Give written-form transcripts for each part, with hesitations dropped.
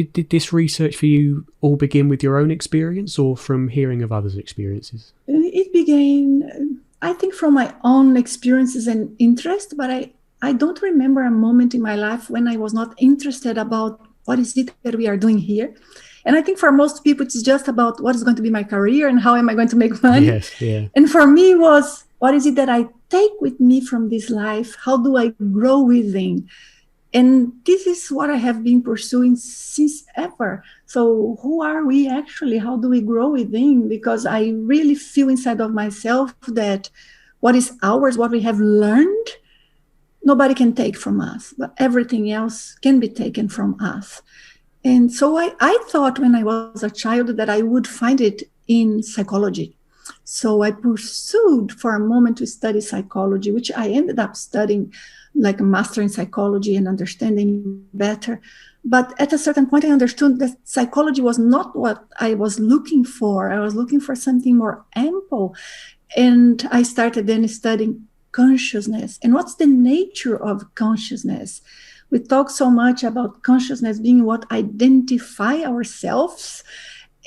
Did this research for you all begin with your own experience or from hearing of others' experiences? It began, I think, from my own experiences and interest, but I don't remember a moment in my life when I was not interested about what is it that we are doing here. And I think for most people, it's just about what is going to be my career and how am I going to make money. Yes, yeah. And for me was, what is it that I take with me from this life? How do I grow within? And this is what I have been pursuing since ever. So who are we actually? How do we grow within? Because I really feel inside of myself that what is ours, what we have learned, nobody can take from us, but everything else can be taken from us. And so I thought when I was a child that I would find it in psychology. So I pursued for a moment to study psychology, which I ended up studying like a master in psychology and understanding better. But at a certain point, I understood that psychology was not what I was looking for. I was looking for something more ample. And I started then studying consciousness. And what's the nature of consciousness? We talk so much about consciousness being what identify ourselves,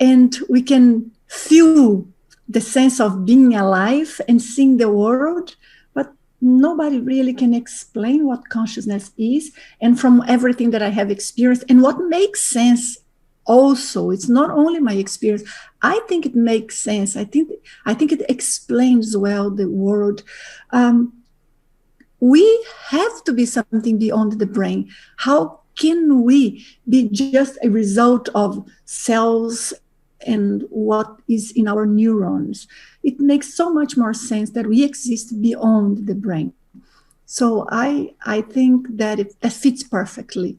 and we can feel the sense of being alive and seeing the world, but nobody really can explain what consciousness is. And from everything that I have experienced and what makes sense also, it's not only my experience, I think it makes sense. I think it explains well the world. We have to be something beyond the brain. How can we be just a result of cells and what is in our neurons? It makes so much more sense that we exist beyond the brain. So I think that that fits perfectly.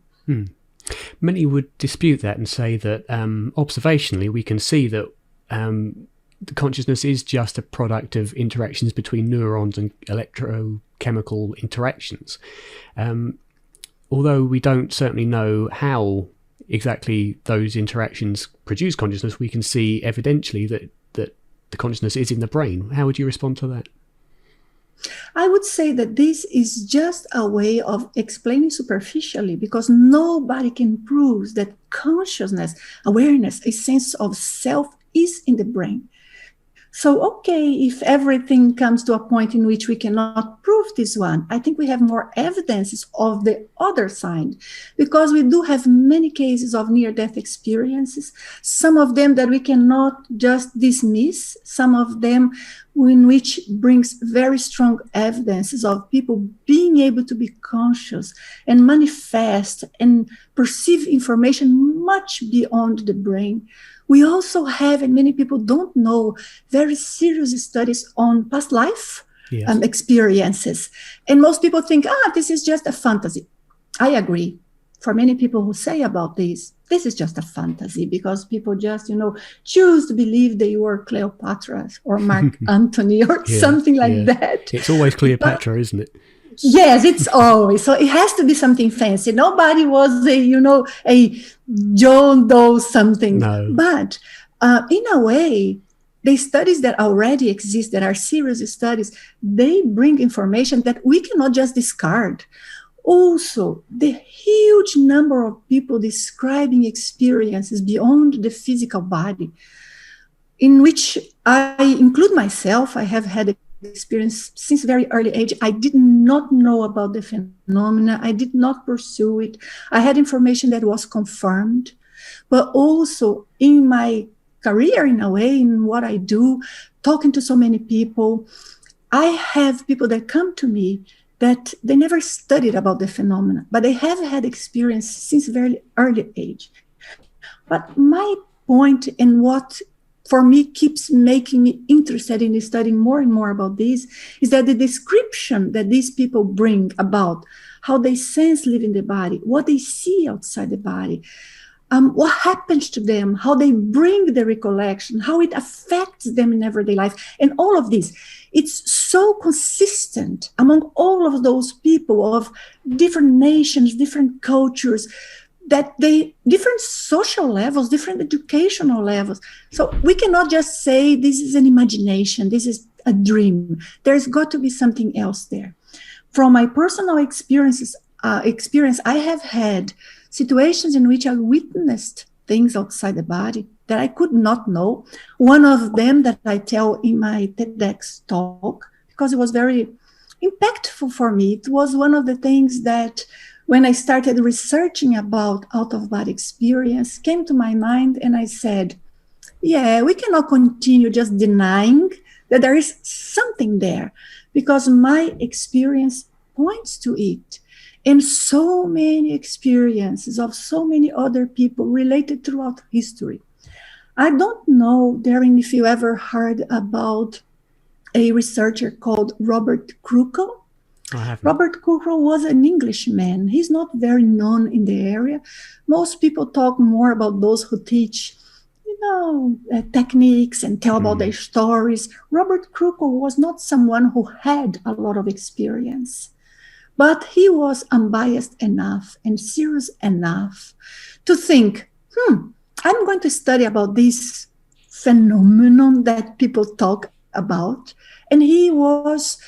Many would dispute that and say that observationally we can see that the consciousness is just a product of interactions between neurons and electrochemical interactions. Although we don't certainly know how exactly those interactions produce consciousness, we can see evidentially that the consciousness is in the brain. How would you respond to that? I would say that this is just a way of explaining superficially, because nobody can prove that consciousness, awareness, a sense of self is in the brain. So, okay, if everything comes to a point in which we cannot prove this one, I think we have more evidences of the other side, because we do have many cases of near-death experiences, some of them that we cannot just dismiss, some of them in which brings very strong evidences of people being able to be conscious and manifest and perceive information much beyond the brain. We also have, and many people don't know, very serious studies on past life experiences. And most people think, this is just a fantasy. I agree. For many people who say about this is just a fantasy, because people just, choose to believe they were Cleopatra or Mark Antony or something like that. It's always Cleopatra, isn't it? Yes, it's always. So it has to be something fancy. Nobody was a John Doe something. No. But in a way, the studies that already exist, that are serious studies, they bring information that we cannot just discard. Also, the huge number of people describing experiences beyond the physical body, in which I include myself. I have had experience since very early age. I did not know about the phenomena. I did not pursue it. I had information that was confirmed, but also in my career, in a way, in what I do, talking to so many people, I have people that come to me that they never studied about the phenomena, but they have had experience since very early age. But my point, and what for me keeps making me interested in studying more and more about this, is that the description that these people bring about how they sense leaving the body, what they see outside the body, what happens to them, how they bring the recollection, how it affects them in everyday life, and all of this, it's so consistent among all of those people of different nations, different cultures, that they different social levels, different educational levels. So we cannot just say this is an imagination, this is a dream. There's got to be something else there. From my personal experience, I have had situations in which I witnessed things outside the body that I could not know. One of them that I tell in my TEDx talk, because it was very impactful for me. It was one of the things that when I started researching about out-of-body experience came to my mind, and I said, yeah, we cannot continue just denying that there is something there, because my experience points to it. And so many experiences of so many other people related throughout history. I don't know, Darren, if you ever heard about a researcher called Robert Krukel. I haven't. Robert Krukel was an Englishman. He's not very known in the area. Most people talk more about those who teach, techniques and tell about their stories. Robert Krukel was not someone who had a lot of experience, but he was unbiased enough and serious enough to think, I'm going to study about this phenomenon that people talk about. And he was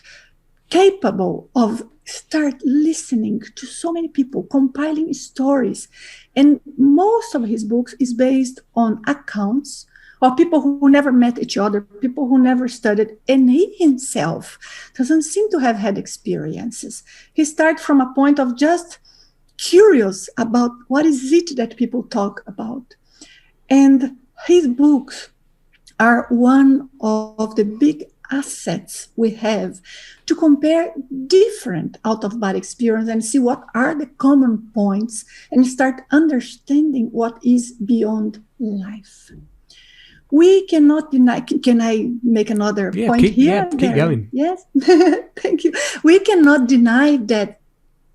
capable of start listening to so many people, compiling stories. And most of his books is based on accounts of people who never met each other, people who never studied. And he himself doesn't seem to have had experiences. He started from a point of just curious about what is it that people talk about. And his books are one of the big assets we have to compare different out-of-body experience and see what are the common points and start understanding what is beyond life. We cannot deny, can I make another point here? Yeah, keep going. Yes, thank you. We cannot deny that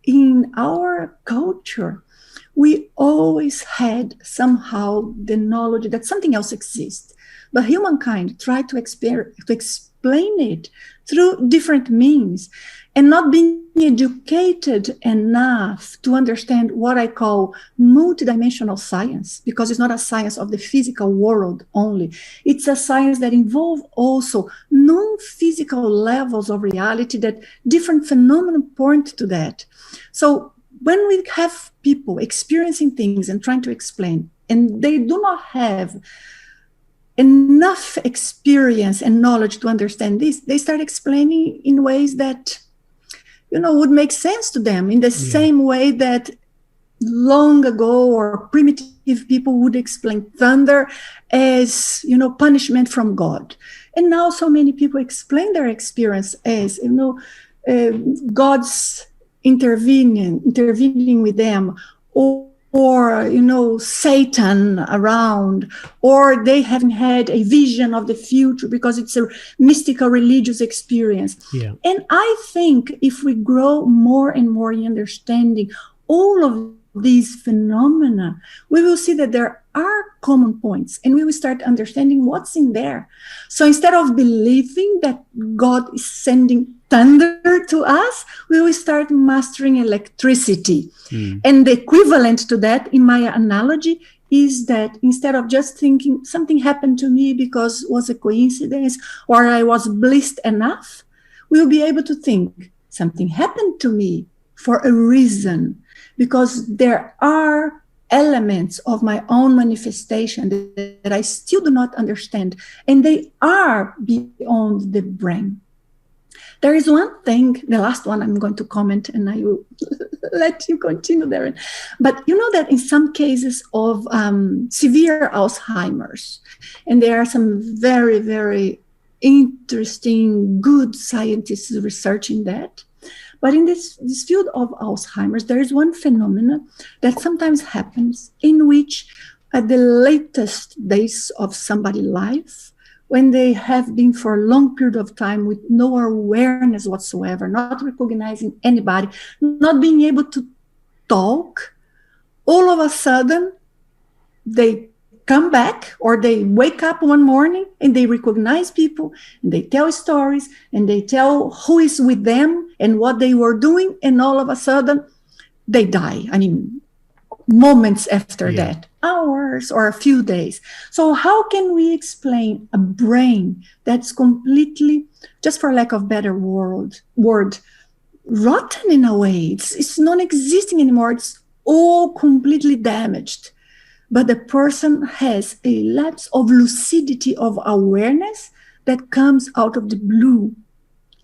in our culture, we always had somehow the knowledge that something else exists. But humankind tried to explain it through different means, and not being educated enough to understand what I call multidimensional science, because it's not a science of the physical world only. It's a science that involves also non-physical levels of reality, that different phenomena point to that. So when we have people experiencing things and trying to explain, and they do not have enough experience and knowledge to understand this, they start explaining in ways that, would make sense to them, in the same way that long ago or primitive people would explain thunder as, punishment from God. And now so many people explain their experience as, God's intervening with them, or Satan around, or they haven't had a vision of the future because it's a mystical religious experience. Yeah. And I think if we grow more and more in understanding all of these phenomena, we will see that there are common points, and we will start understanding what's in there. So instead of believing that God is sending thunder to us, we will start mastering electricity. And the equivalent to that, in my analogy, is that instead of just thinking something happened to me because it was a coincidence or I was blessed enough, we will be able to think something happened to me for a reason, because there are elements of my own manifestation that I still do not understand, and they are beyond the brain. There is one thing, the last one I'm going to comment, and I will let you continue, Darren. But you know that in some cases of severe Alzheimer's, and there are some very, very interesting, good scientists researching that. But in this field of Alzheimer's, there is one phenomenon that sometimes happens in which at the latest days of somebody's life, when they have been for a long period of time with no awareness whatsoever, not recognizing anybody, not being able to talk, all of a sudden they come back, or they wake up one morning and they recognize people, and they tell stories, and they tell who is with them and what they were doing, and all of a sudden they die. I mean, moments after that, hours or a few days. So how can we explain a brain that's completely, just for lack of better word, rotten in a way? It's non-existing anymore. It's all completely damaged. But the person has a lapse of lucidity, of awareness that comes out of the blue.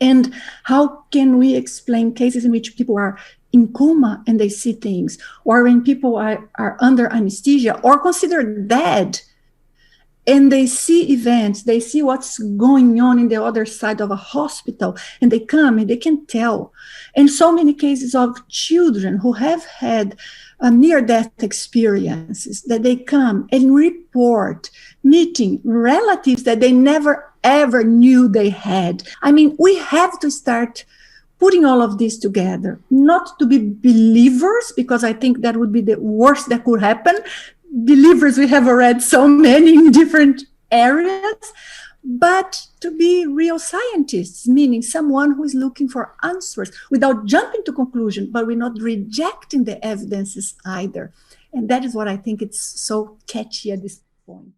And how can we explain cases in which people are in coma and they see things, or when people are under anesthesia or considered dead and they see events, they see what's going on in the other side of a hospital, and they come and they can tell. And so many cases of children who have had near-death experiences that they come and report meeting relatives that they never ever knew they had. I mean, we have to start putting all of this together, not to be believers, because I think that would be the worst that could happen. Believers, we have already so many in different areas, but to be real scientists, meaning someone who is looking for answers without jumping to conclusion, but we're not rejecting the evidences either. And that is what I think it's so catchy at this point.